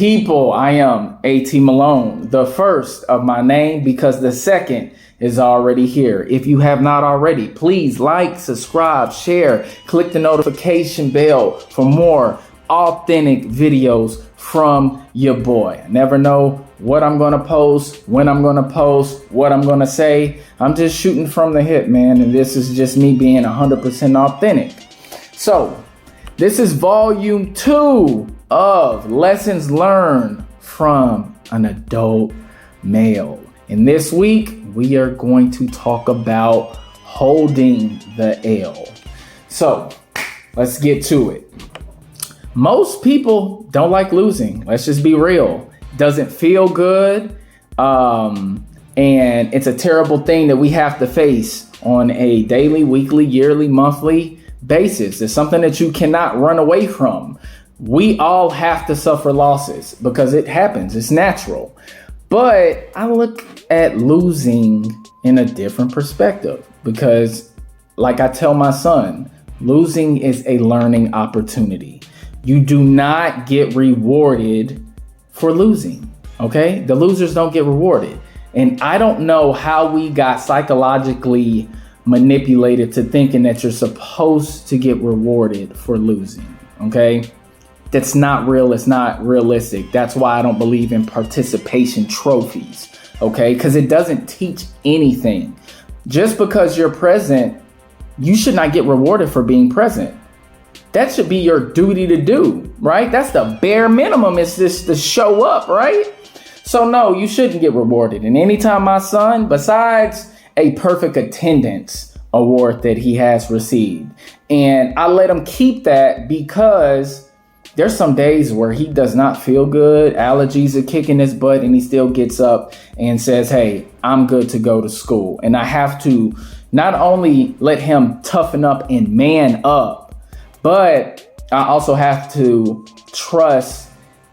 people? I am AT Malone, the first of my name because the second is already here. If you have not already, please like, subscribe, share, click the notification bell for more authentic videos from your boy. I never know what I'm going to post, when I'm going to post, what I'm going to say. I'm just shooting from the hip, man. And this is just me being 100% authentic. So this is volume 2 of Lessons Learned from an Adult Male. And this week, we are going to talk about holding the L. So let's get to it. Most people don't like losing. Let's just be real. Doesn't feel good. And it's a terrible thing that we have to face on a daily, weekly, yearly, monthly basis. It's something that you cannot run away from. We all have to suffer losses because it happens. It's natural. But I look at losing in a different perspective because, like I tell my son, losing is a learning opportunity. You do not get rewarded for losing, okay? The losers don't get rewarded. And I don't know how we got psychologically manipulated to thinking that you're supposed to get rewarded for losing, okay? That's not real. It's not realistic. That's why I don't believe in participation trophies, okay? Because it doesn't teach anything. Just because you're present, you should not get rewarded for being present. That should be your duty to do, right? That's the bare minimum, is just to show up, right? So no, you shouldn't get rewarded. And anytime my son, besides a perfect attendance award that he has received, and I let him keep that because there's some days where he does not feel good. Allergies are kicking his butt and he still gets up and says, hey, I'm good to go to school. And I have to not only let him toughen up and man up, but I also have to trust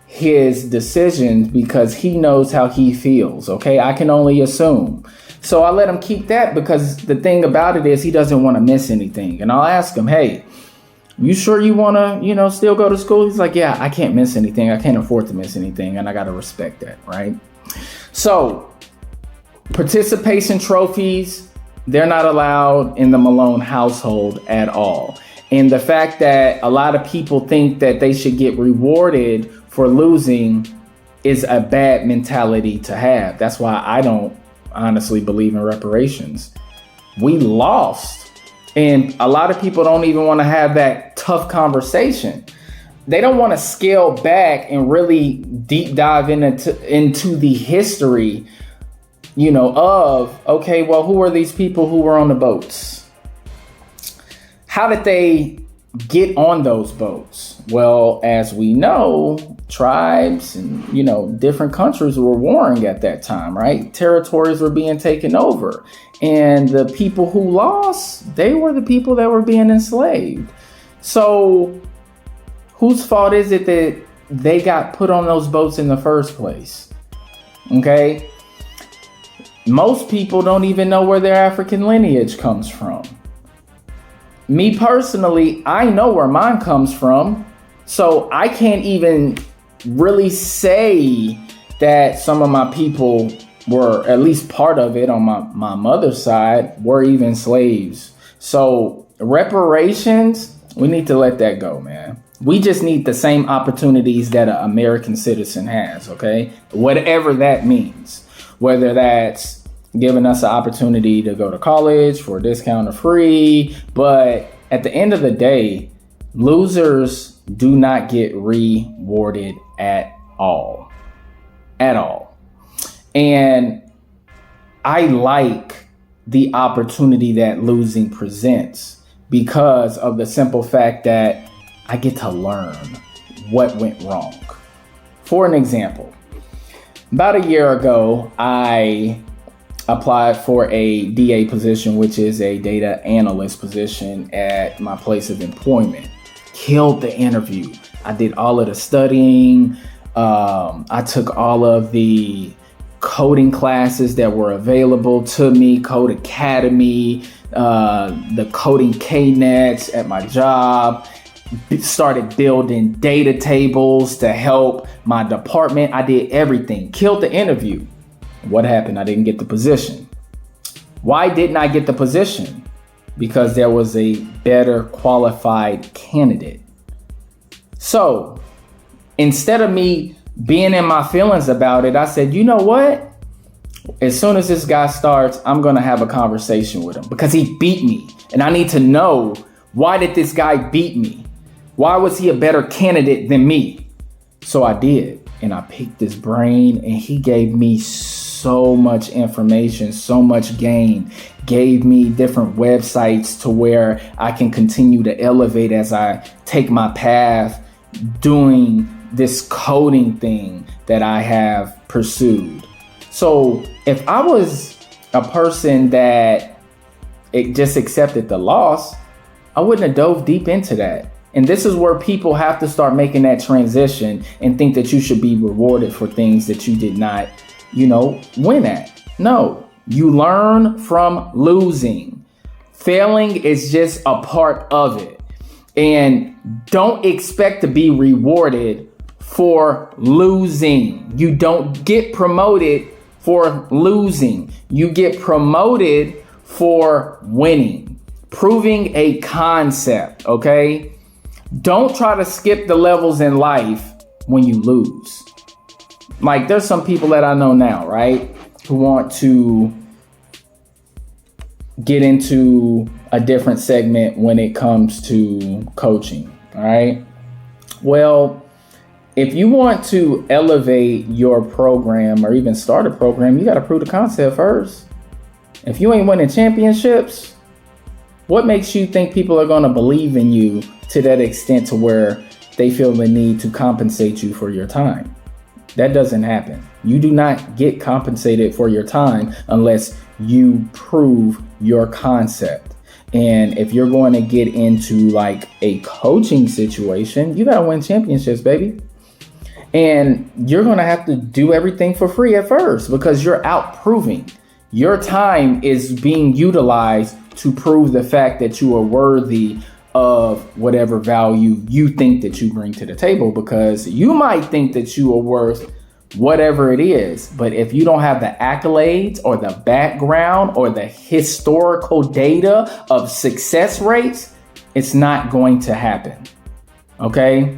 his decisions because he knows how he feels. Okay, I can only assume. So I let him keep that because the thing about it is he doesn't want to miss anything. And I'll ask him, hey, you sure you want to, still go to school? He's like, yeah, I can't miss anything. I can't afford to miss anything. And I got to respect that, right? So participation trophies, they're not allowed in the Malone household at all. And the fact that a lot of people think that they should get rewarded for losing is a bad mentality to have. That's why I don't honestly believe in reparations. We lost. And a lot of people don't even want to have that tough conversation. They don't want to scale back and really deep dive into the history, of, okay, well, who are these people who were on the boats? How did they get on those boats? Well, as we know, tribes and, different countries were warring at that time, right? Territories were being taken over. And the people who lost, they were the people that were being enslaved. So whose fault is it that they got put on those boats in the first place? Okay. Most people don't even know where their African lineage comes from. Me personally, I know where mine comes from. So I can't even really say that some of my people were, at least part of it on my mother's side, were even slaves. So reparations, we need to let that go, man. We just need the same opportunities that an American citizen has, okay? Whatever that means, whether that's giving us an opportunity to go to college for a discount or free. But at the end of the day, losers do not get rewarded at all. At all. And I like the opportunity that losing presents because of the simple fact that I get to learn what went wrong. For an example, about a year ago, I applied for a DA position, which is a data analyst position at my place of employment. Killed the interview. I did all of the studying. I took all of the coding classes that were available to me, Code Academy, the coding KNets at my job. started building data tables to help my department. I did everything, killed the interview. What happened? I didn't get the position. Why didn't I get the position? Because there was a better qualified candidate. So instead of me being in my feelings about it, I said, you know what? As soon as this guy starts, I'm going to have a conversation with him because he beat me. And I need to know, why did this guy beat me? Why was he a better candidate than me? So I did. And I picked his brain, and he gave me so much information, so much game, gave me different websites to where I can continue to elevate as I take my path doing this coding thing that I have pursued. So if I was a person that it just accepted the loss, I wouldn't have dove deep into that. And this is where people have to start making that transition and think that you should be rewarded for things that you did not, win at. No, you learn from losing. Failing is just a part of it. And don't expect to be rewarded for losing. You don't get promoted for losing. You get promoted for winning, proving a concept, okay? Don't try to skip the levels in life when you lose. Like, there's some people that I know now, right, who want to get into a different segment when it comes to coaching, all right? Well, if you want to elevate your program or even start a program, you got to prove the concept first. If you ain't winning championships, what makes you think people are going to believe in you to that extent to where they feel the need to compensate you for your time? That doesn't happen. You do not get compensated for your time unless you prove your concept. And if you're going to get into like a coaching situation, you got to win championships, baby. And you're going to have to do everything for free at first because you're out proving. Your time is being utilized to prove the fact that you are worthy of whatever value you think that you bring to the table, because you might think that you are worth whatever it is. But if you don't have the accolades or the background or the historical data of success rates, it's not going to happen. Okay?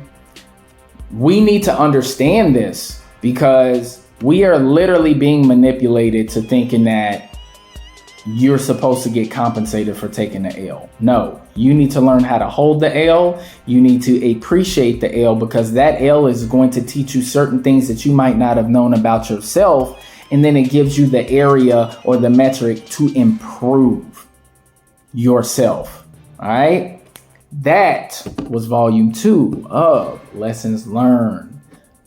We need to understand this because we are literally being manipulated to thinking that you're supposed to get compensated for taking the L. No, you need to learn how to hold the L. You need to appreciate the L because that L is going to teach you certain things that you might not have known about yourself. And then it gives you the area or the metric to improve yourself. All right. That was volume 2 of Lessons Learned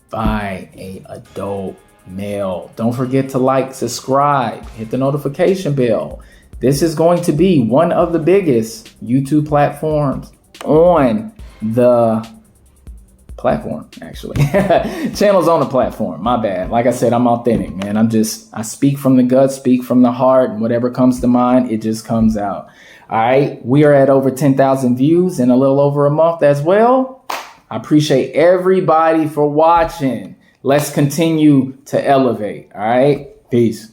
by an Adult Male. Don't forget to like, subscribe, hit the notification bell. This is going to be one of the biggest YouTube platforms on the platform, actually. Channels on the platform. My bad. Like I said, I'm authentic, man. I speak from the gut, speak from the heart, and whatever comes to mind, it just comes out. All right. We are at over 10,000 views in a little over a month as well. I appreciate everybody for watching. Let's continue to elevate. All right. Peace.